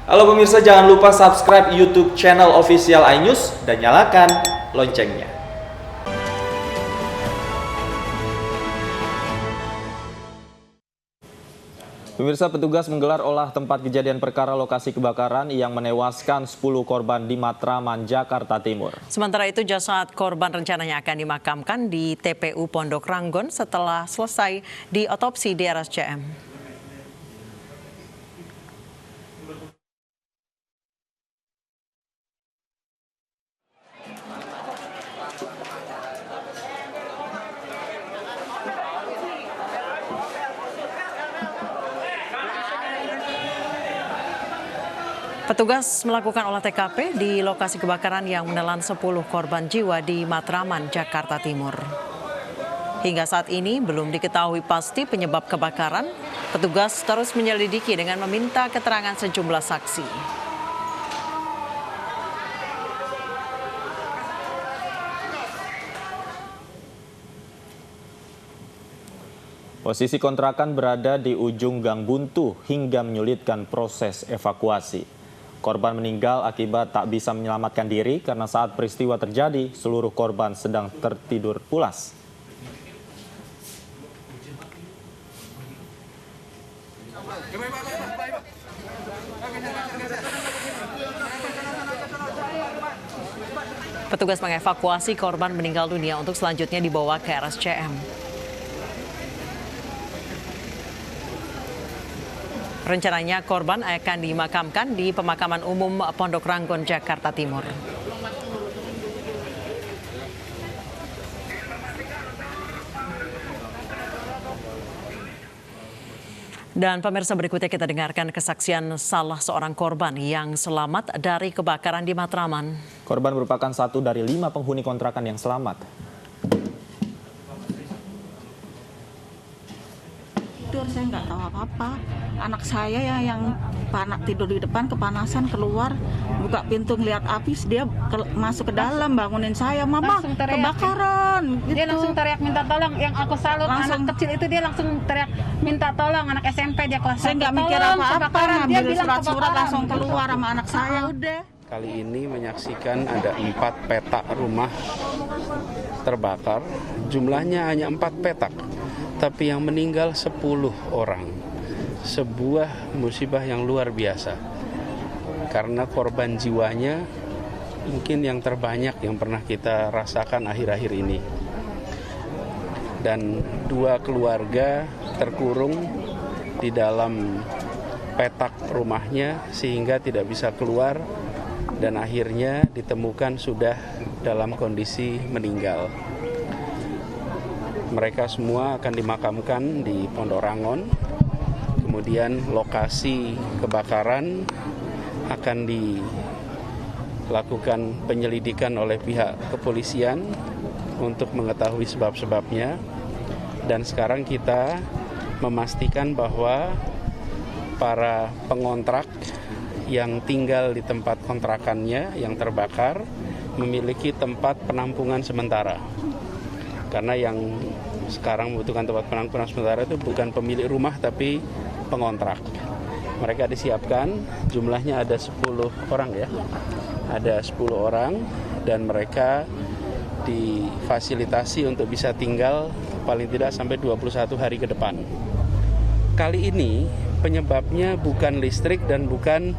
Halo pemirsa, jangan lupa subscribe YouTube channel official iNews dan nyalakan loncengnya. Pemirsa, petugas menggelar olah tempat kejadian perkara lokasi kebakaran yang menewaskan 10 korban di Matraman, Jakarta Timur. Sementara itu, jasad korban rencananya akan dimakamkan di TPU Pondok Ranggon setelah selesai diotopsi di RSCM. Petugas melakukan olah TKP di lokasi kebakaran yang menelan 10 korban jiwa di Matraman, Jakarta Timur. Hingga saat ini belum diketahui pasti penyebab kebakaran. Petugas terus menyelidiki dengan meminta keterangan sejumlah saksi. Posisi kontrakan berada di ujung gang buntu hingga menyulitkan proses evakuasi. Korban meninggal akibat tak bisa menyelamatkan diri karena saat peristiwa terjadi, seluruh korban sedang tertidur pulas. Petugas mengevakuasi korban meninggal dunia untuk selanjutnya dibawa ke RSCM. Rencananya korban akan dimakamkan di Pemakaman Umum Pondok Ranggon, Jakarta Timur. Dan pemirsa, berikutnya kita dengarkan kesaksian salah seorang korban yang selamat dari kebakaran di Matraman. Korban merupakan satu dari 5 penghuni kontrakan yang selamat. Saya nggak tahu apa-apa. Anak saya ya yang panak tidur di depan kepanasan keluar buka pintu ngeliat api, dia masuk ke dalam bangunin saya, mama kebakaran gitu. Dia langsung teriak minta tolong. Yang aku salut anak kecil itu, dia langsung teriak minta tolong. Anak SMP dia kelas 1. Saya nggak mikir apa-apa, ngambil surat-surat langsung keluar sama anak saya udah. Kali ini menyaksikan ada 4 petak rumah terbakar. Jumlahnya hanya 4 petak, tapi yang meninggal 10 orang. Sebuah musibah yang luar biasa. Karena korban jiwanya mungkin yang terbanyak yang pernah kita rasakan akhir-akhir ini. Dan 2 keluarga terkurung di dalam petak rumahnya sehingga tidak bisa keluar dan akhirnya ditemukan sudah dalam kondisi meninggal. Mereka semua akan dimakamkan di Pondok Ranggon. Kemudian lokasi kebakaran akan dilakukan penyelidikan oleh pihak kepolisian untuk mengetahui sebab-sebabnya. Dan sekarang kita memastikan bahwa para pengontrak yang tinggal di tempat kontrakannya yang terbakar memiliki tempat penampungan sementara. Karena yang sekarang membutuhkan tempat penampungan sementara itu bukan pemilik rumah tapi pengontrak. Mereka disiapkan, jumlahnya ada 10 orang ya. Ada 10 orang dan mereka difasilitasi untuk bisa tinggal paling tidak sampai 21 hari ke depan. Kali ini penyebabnya bukan listrik dan bukan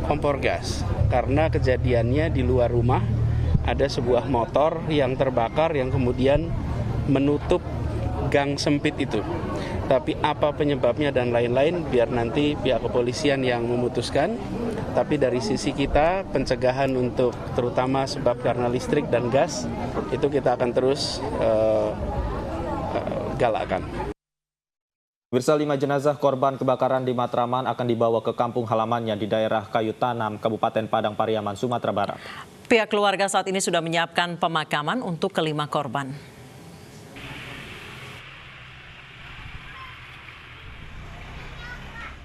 kompor gas. Karena kejadiannya di luar rumah ada sebuah motor yang terbakar yang kemudian menutup gang sempit itu. Tapi apa penyebabnya dan lain-lain biar nanti pihak kepolisian yang memutuskan. Tapi dari sisi kita pencegahan untuk terutama sebab karena listrik dan gas itu kita akan terus galakkan. Pemirsa, 5 jenazah korban kebakaran di Matraman akan dibawa ke kampung halamannya di daerah Kayu Tanam, Kabupaten Padang Pariaman, Sumatera Barat. Pihak keluarga saat ini sudah menyiapkan pemakaman untuk ke-5 korban.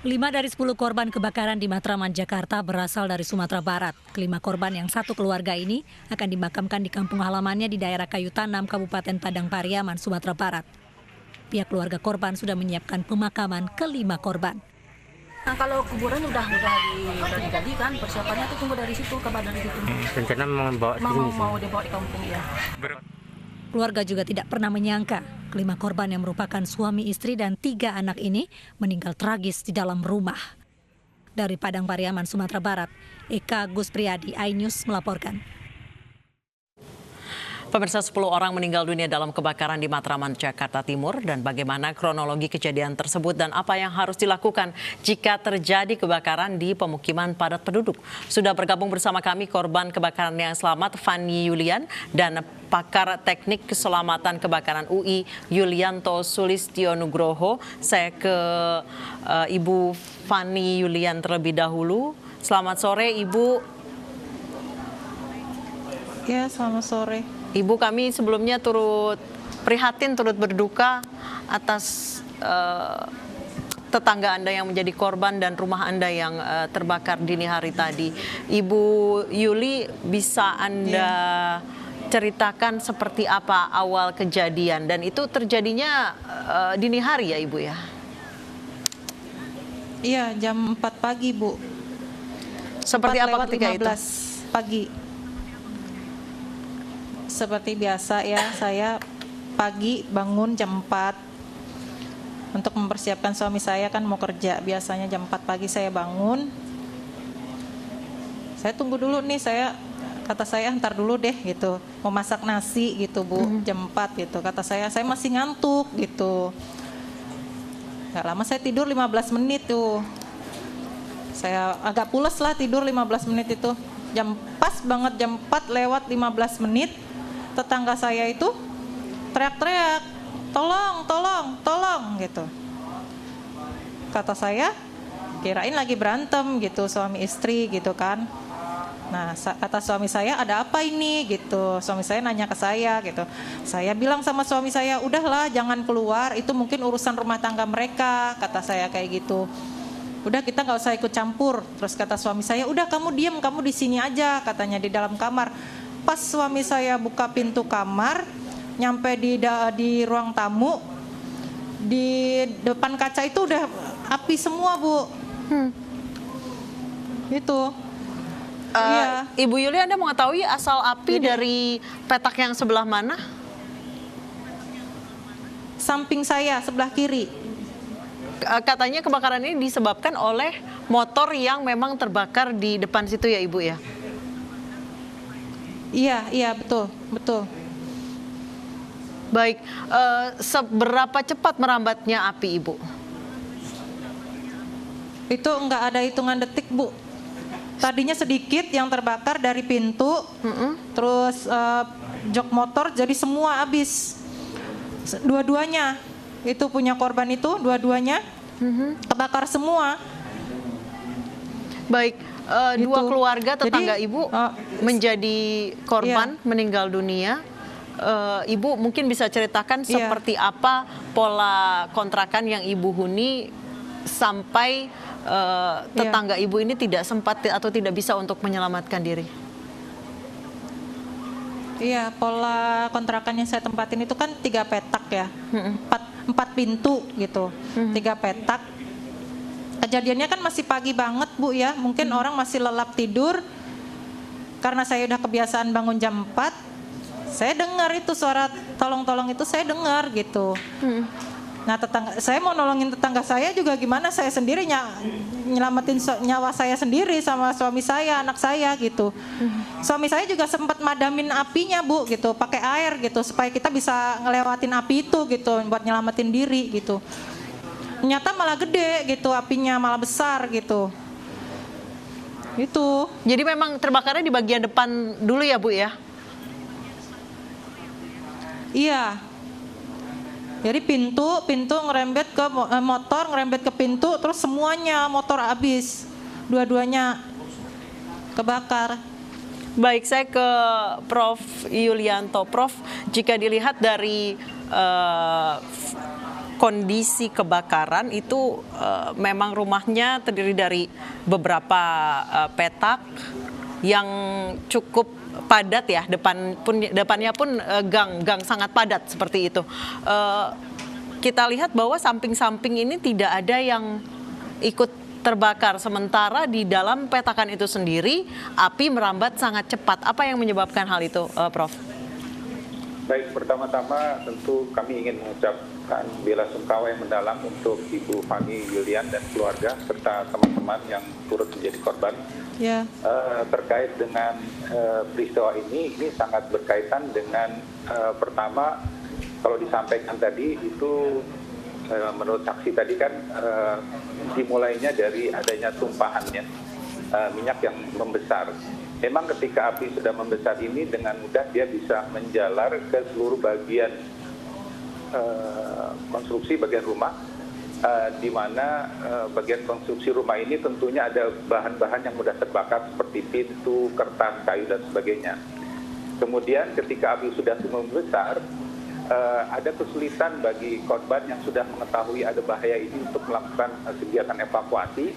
5 dari 10 korban kebakaran di Matraman, Jakarta berasal dari Sumatera Barat. Kelima korban yang satu keluarga ini akan dimakamkan di kampung halamannya di daerah Kayu Tanam, Kabupaten Padang Pariaman, Sumatera Barat. Pihak keluarga korban sudah menyiapkan pemakaman ke-5 korban. Nah, kalau kuburan udah dijadikan, persiapannya tuh tunggu dari situ, kabar dari situ. Rencana mau bawa Mau dibawa di kampung ya. Keluarga juga tidak pernah menyangka kelima korban yang merupakan suami istri dan 3 anak ini meninggal tragis di dalam rumah. Dari Padang Pariaman, Sumatera Barat, Eka Gus Priyadi, iNews melaporkan. Pemirsa, 10 orang meninggal dunia dalam kebakaran di Matraman, Jakarta Timur, dan bagaimana kronologi kejadian tersebut dan apa yang harus dilakukan jika terjadi kebakaran di pemukiman padat penduduk. Sudah bergabung bersama kami korban kebakaran yang selamat, Fanny Yulian, dan pakar teknik keselamatan kebakaran UI, Yulianto Sulistyo Nugroho. Saya ke Ibu Fanny Yulian terlebih dahulu. Selamat sore, Ibu. Ya, selamat sore. Ibu, kami sebelumnya turut prihatin, turut berduka atas tetangga Anda yang menjadi korban dan rumah Anda yang terbakar dini hari tadi. Ibu Yuli, bisa Anda ceritakan seperti apa awal kejadian? Dan itu terjadinya dini hari ya, Ibu ya? Iya, jam 4 pagi, Bu. Seperti apa ketika itu? 15 pagi. Seperti biasa ya, saya pagi bangun jam 4 untuk mempersiapkan suami saya kan mau kerja. Biasanya jam 4 pagi saya bangun. Saya tunggu dulu nih, kata saya ntar dulu deh gitu. Mau masak nasi gitu, Bu, jam 4 gitu. Kata saya masih ngantuk gitu. Gak lama saya tidur 15 menit tuh. Saya agak pules lah tidur 15 menit itu. Pas banget jam 4 lewat 15 menit. Tetangga saya itu teriak-teriak, tolong gitu. Kata saya, kirain lagi berantem gitu suami istri gitu kan. Nah, kata suami saya, ada apa ini gitu. Suami saya nanya ke saya gitu. Saya bilang sama suami saya, udahlah jangan keluar, itu mungkin urusan rumah tangga mereka, kata saya kayak gitu. Udah, kita nggak usah ikut campur. Terus kata suami saya, udah kamu diam, kamu di sini aja, katanya di dalam kamar. Pas suami saya buka pintu kamar, nyampe di ruang tamu, di depan kaca itu udah api semua, Bu. Itu. Iya. Ibu Yuli, Anda mengetahui asal api dari petak yang sebelah mana? Samping saya, sebelah kiri. Katanya kebakaran ini disebabkan oleh motor yang memang terbakar di depan situ ya, Ibu ya? Iya, betul. Baik, seberapa cepat merambatnya api, Ibu? Itu enggak ada hitungan detik, Bu. Tadinya sedikit yang terbakar dari pintu, terus jok motor, jadi semua habis. Dua-duanya, itu punya korban itu, dua-duanya kebakar semua. Baik, dua keluarga tetangga Jadi, Ibu menjadi korban meninggal dunia. Ibu mungkin bisa ceritakan seperti apa pola kontrakan yang Ibu huni sampai tetangga Ibu ini tidak sempat atau tidak bisa untuk menyelamatkan diri. Iya, pola kontrakan yang saya tempatin itu kan 3 petak ya, 4 pintu gitu, 3 petak. Kejadiannya kan masih pagi banget, Bu ya, mungkin orang masih lelap tidur. Karena saya udah kebiasaan bangun jam 4, saya dengar itu suara tolong-tolong itu saya dengar gitu. Nah, saya mau nolongin tetangga saya juga gimana, saya sendiri nyelamatin nyawa saya sendiri sama suami saya, anak saya gitu. Suami saya juga sempat madamin apinya, Bu, gitu, pakai air gitu supaya kita bisa ngelewatin api itu gitu buat nyelamatin diri gitu. Ternyata malah gede gitu apinya, malah besar gitu. Itu. Jadi memang terbakarnya di bagian depan dulu ya, Bu ya? Iya. Jadi pintu ngerembet ke motor, ngerembet ke pintu, terus semuanya motor habis. Dua-duanya kebakar. Baik, saya ke Prof. Yulianto. Prof, jika dilihat dari kondisi kebakaran itu memang rumahnya terdiri dari beberapa petak yang cukup padat ya, depannya pun gang sangat padat seperti itu. Kita lihat bahwa samping-samping ini tidak ada yang ikut terbakar. Sementara di dalam petakan itu sendiri, api merambat sangat cepat. Apa yang menyebabkan hal itu, Prof? Baik, pertama-tama tentu kami ingin mengucapkan bela sungkawa yang mendalam untuk Ibu Fani Yulian dan keluarga serta teman-teman yang turut menjadi korban. Ya. Terkait dengan peristiwa ini sangat berkaitan dengan pertama, kalau disampaikan tadi itu menurut saksi tadi kan dimulainya dari adanya tumpahannya minyak yang membesar. Memang ketika api sudah membesar ini dengan mudah dia bisa menjalar ke seluruh bagian konstruksi bagian rumah, di mana bagian konstruksi rumah ini tentunya ada bahan-bahan yang mudah terbakar seperti pintu, kertas, kayu dan sebagainya. Kemudian ketika api sudah membesar, ada kesulitan bagi korban yang sudah mengetahui ada bahaya ini untuk melakukan kegiatan evakuasi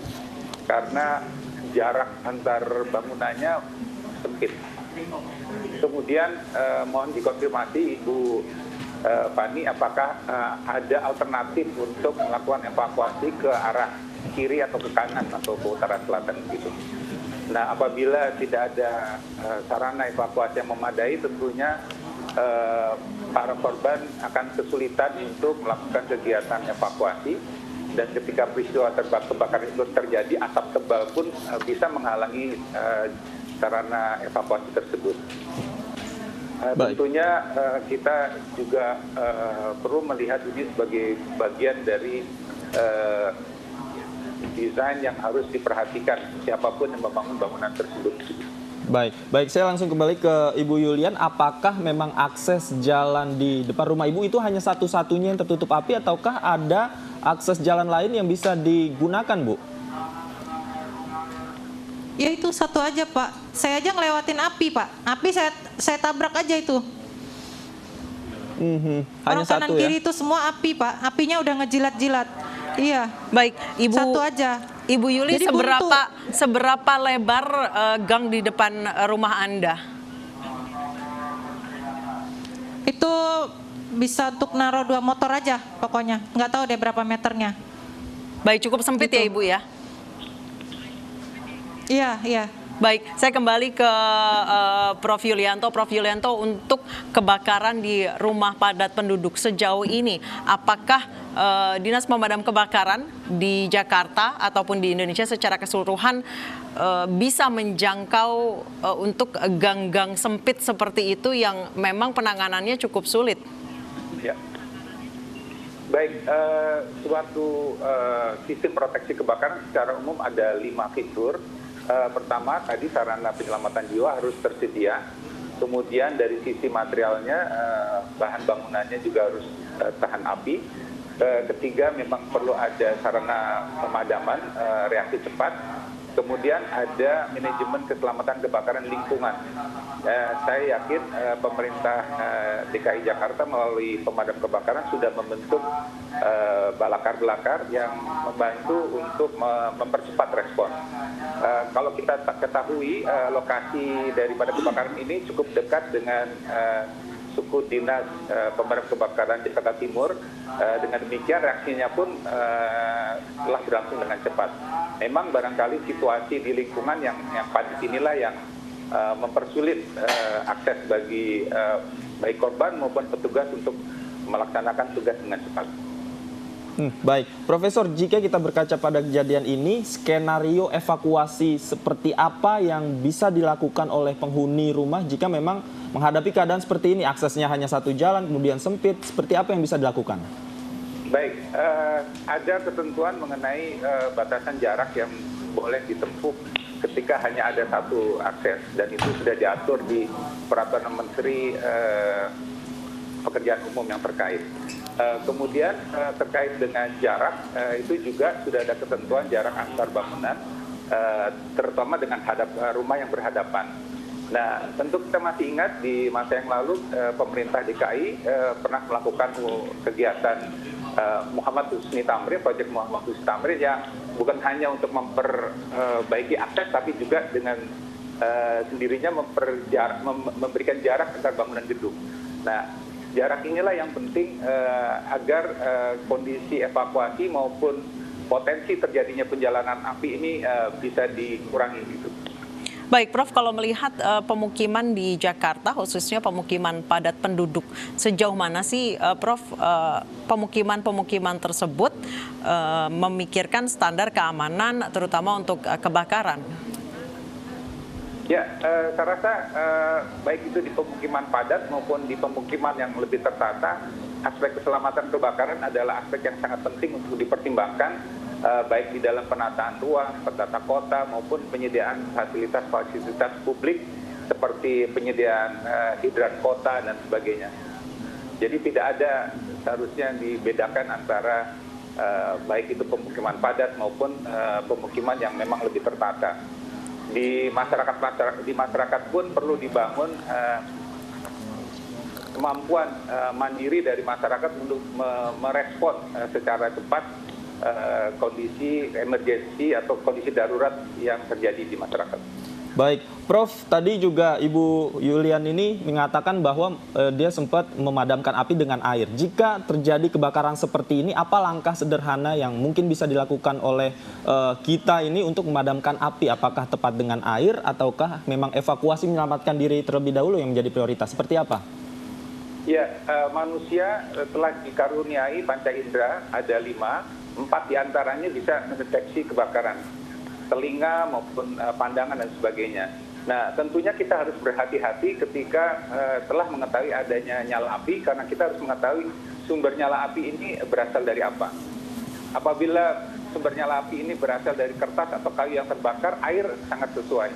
karena jarak antar bangunannya sempit. Kemudian mohon dikonfirmasi Ibu Fani, apakah ada alternatif untuk melakukan evakuasi ke arah kiri atau ke kanan atau ke utara selatan gitu. Nah, apabila tidak ada sarana evakuasi yang memadai, tentunya para korban akan kesulitan untuk melakukan kegiatan evakuasi. Dan ketika peristiwa kebakaran itu terjadi, asap tebal pun bisa menghalangi sarana evakuasi tersebut. Tentunya kita juga perlu melihat ini sebagai bagian dari desain yang harus diperhatikan siapapun yang membangun bangunan tersebut. Baik, saya langsung kembali ke Ibu Yulian. Apakah memang akses jalan di depan rumah Ibu itu hanya satu-satunya yang tertutup api, ataukah ada akses jalan lain yang bisa digunakan, Bu? Ya itu satu aja, Pak. Saya aja ngelewatin api, Pak. Api saya tabrak aja itu. Hanya orang kanan satu ya? kiri itu semua api, Pak. Apinya udah ngejilat-jilat. Iya. Baik, Ibu. Satu aja. Ibu Yuli, Jadi seberapa lebar gang di depan rumah Anda? Itu bisa untuk naruh 2 motor aja pokoknya. Nggak tahu deh berapa meternya. Baik, cukup sempit ya Ibu ya? Iya. Baik, saya kembali ke Prof. Yulianto. Prof. Yulianto, untuk kebakaran di rumah padat penduduk sejauh ini, apakah Dinas Pemadam Kebakaran di Jakarta ataupun di Indonesia secara keseluruhan bisa menjangkau untuk gang-gang sempit seperti itu yang memang penanganannya cukup sulit? Ya. Baik, suatu sistem proteksi kebakaran secara umum ada 5 fitur. Pertama, tadi sarana penyelamatan jiwa harus tersedia. Kemudian dari sisi materialnya, bahan bangunannya juga harus tahan api. Ketiga, memang perlu ada sarana pemadaman reaksi cepat. Kemudian ada manajemen keselamatan kebakaran lingkungan. Saya yakin pemerintah DKI Jakarta melalui pemadam kebakaran sudah membentuk balakar-balakar yang membantu untuk mempercepat respon. Kalau kita ketahui lokasi daripada kebakaran ini cukup dekat dengan suku dinas pemadam kebakaran Jakarta Timur. Dengan demikian reaksinya pun telah berlangsung dengan cepat. Memang barangkali situasi di lingkungan yang padat inilah yang mempersulit akses bagi baik korban maupun petugas untuk melaksanakan tugas dengan cepat. Baik, Profesor, jika kita berkaca pada kejadian ini, skenario evakuasi seperti apa yang bisa dilakukan oleh penghuni rumah jika memang menghadapi keadaan seperti ini, aksesnya hanya satu jalan, kemudian sempit, seperti apa yang bisa dilakukan? Baik, ada ketentuan mengenai batasan jarak yang boleh ditempuh ketika hanya ada satu akses, dan itu sudah diatur di Peraturan Menteri Pekerjaan Umum yang terkait. Kemudian terkait dengan jarak, itu juga sudah ada ketentuan jarak antar bangunan, terutama dengan rumah yang berhadapan. Nah, tentu kita masih ingat di masa yang lalu pemerintah DKI pernah melakukan kegiatan Muhammad Husni Tamrin, proyek Muhammad Husni Tamrin yang bukan hanya untuk memperbaiki akses, tapi juga dengan sendirinya memberikan jarak antar bangunan gedung. Nah, jarak inilah yang penting agar kondisi evakuasi maupun potensi terjadinya penjalanan api ini bisa dikurangi gitu. Baik, Prof, kalau melihat pemukiman di Jakarta, khususnya pemukiman padat penduduk, sejauh mana sih, Prof, pemukiman-pemukiman tersebut memikirkan standar keamanan, terutama untuk kebakaran? Ya, saya rasa baik itu di pemukiman padat maupun di pemukiman yang lebih tertata, aspek keselamatan kebakaran adalah aspek yang sangat penting untuk dipertimbangkan. Baik di dalam penataan ruang, petata kota maupun penyediaan fasilitas publik seperti penyediaan hidran kota dan sebagainya. Jadi tidak ada seharusnya dibedakan antara baik itu pemukiman padat maupun pemukiman yang memang lebih tertata. Di masyarakat pun perlu dibangun kemampuan mandiri dari masyarakat untuk merespon secara cepat kondisi emergensi atau kondisi darurat yang terjadi di masyarakat. Baik, Prof, tadi juga Ibu Yulian ini mengatakan bahwa dia sempat memadamkan api dengan air. Jika terjadi kebakaran seperti ini, apa langkah sederhana yang mungkin bisa dilakukan oleh kita ini untuk memadamkan api? Apakah tepat dengan air ataukah memang evakuasi menyelamatkan diri terlebih dahulu yang menjadi prioritas? Seperti apa? Ya, manusia telah dikaruniai panca indera, ada 5. 4 diantaranya bisa mendeteksi kebakaran, telinga maupun pandangan dan sebagainya. Nah, tentunya kita harus berhati-hati ketika telah mengetahui adanya nyala api, karena kita harus mengetahui sumber nyala api ini berasal dari apa. Apabila sumber nyala api ini berasal dari kertas atau kayu yang terbakar, air sangat sesuai.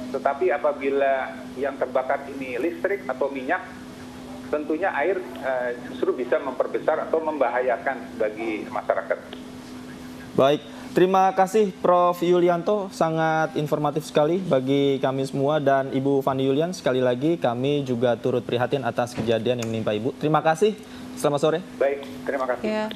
Tetapi apabila yang terbakar ini listrik atau minyak, tentunya air justru bisa memperbesar atau membahayakan bagi masyarakat. Baik, terima kasih Prof. Yulianto, sangat informatif sekali bagi kami semua, dan Ibu Fandi Yulian, sekali lagi kami juga turut prihatin atas kejadian yang menimpa Ibu. Terima kasih, selamat sore. Baik, terima kasih. Ya.